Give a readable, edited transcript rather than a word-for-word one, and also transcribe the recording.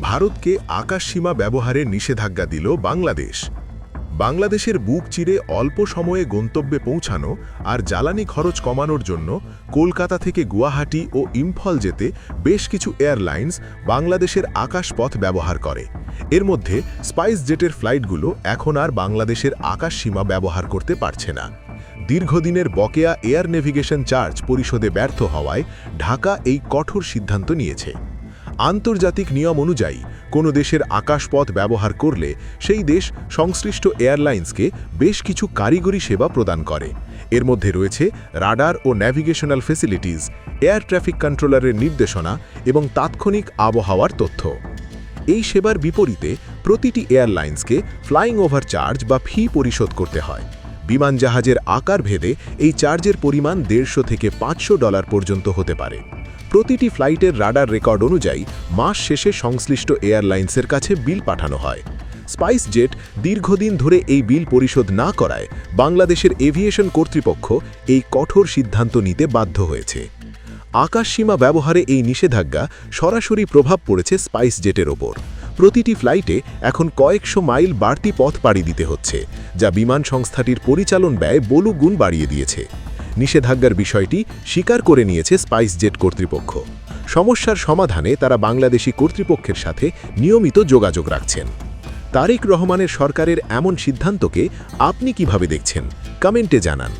ভারতকে আকাশসীমা ব্যবহারের নিষেধাজ্ঞা দিল বাংলাদেশ। বাংলাদেশের বুক চিরে অল্প সময়ে গন্তব্যে পৌঁছানো আর জ্বালানি খরচ কমানোর জন্য কলকাতা থেকে গুয়াহাটি ও ইম্ফল যেতে বেশ কিছু এয়ারলাইন্স বাংলাদেশের আকাশপথ ব্যবহার করে। এর মধ্যে স্পাইস জেটের ফ্লাইটগুলো এখন আর বাংলাদেশের আকাশসীমা ব্যবহার করতে পারছে না। দীর্ঘদিনের বকেয়া এয়ার নেভিগেশন চার্জ পরিশোধে ব্যর্থ হওয়ায় ঢাকা এই কঠোর সিদ্ধান্ত নিয়েছে। আন্তর্জাতিক নিয়ম অনুযায়ী কোনো দেশের আকাশপথ ব্যবহার করলে সেই দেশ সংশ্লিষ্ট এয়ারলাইন্সকে বেশ কিছু কারিগরি সেবা প্রদান করে। এর মধ্যে রয়েছে রাডার ও ন্যাভিগেশনাল ফেসিলিটিস, এয়ার ট্রাফিক কন্ট্রোলারের নির্দেশনা এবং তাৎক্ষণিক আবহাওয়ার তথ্য। এই সেবার বিপরীতে প্রতিটি এয়ারলাইন্সকে ফ্লাইং ওভার চার্জ বা ফি পরিশোধ করতে হয়। বিমান জাহাজের আকার ভেদে এই চার্জের পরিমাণ $150 থেকে $500 পর্যন্ত হতে পারে। প্রতিটি ফ্লাইটের রাডার রেকর্ড অনুযায়ী মাস শেষে সংশ্লিষ্ট এয়ারলাইন্সের কাছে বিল পাঠানো হয়। স্পাইস জেট দীর্ঘদিন ধরে এই বিল পরিশোধ না করায় বাংলাদেশের এভিয়েশন কর্তৃপক্ষ এই কঠোর সিদ্ধান্ত নিতে বাধ্য হয়েছে। আকাশসীমা ব্যবহারে এই নিষেধাজ্ঞা সরাসরি প্রভাব পড়েছে স্পাইস জেটের ওপর। প্রতিটি ফ্লাইটে এখন কয়েকশো মাইল বাড়তি পথ পাড়ি দিতে হচ্ছে, যা বিমান সংস্থাটির পরিচালন ব্যয় বহু গুণ বাড়িয়ে দিয়েছে। নিষেধাজ্ঞার বিষয়টি স্বীকার করে নিয়েছে স্পাইস জেট কর্তৃপক্ষ। সমস্যার সমাধানে তারা বাংলাদেশি কর্তৃপক্ষের সাথে নিয়মিত যোগাযোগ রাখছেন। তারেক রহমানের সরকারের এমন সিদ্ধান্তকে আপনি কিভাবে দেখছেন? কমেন্টে জানান।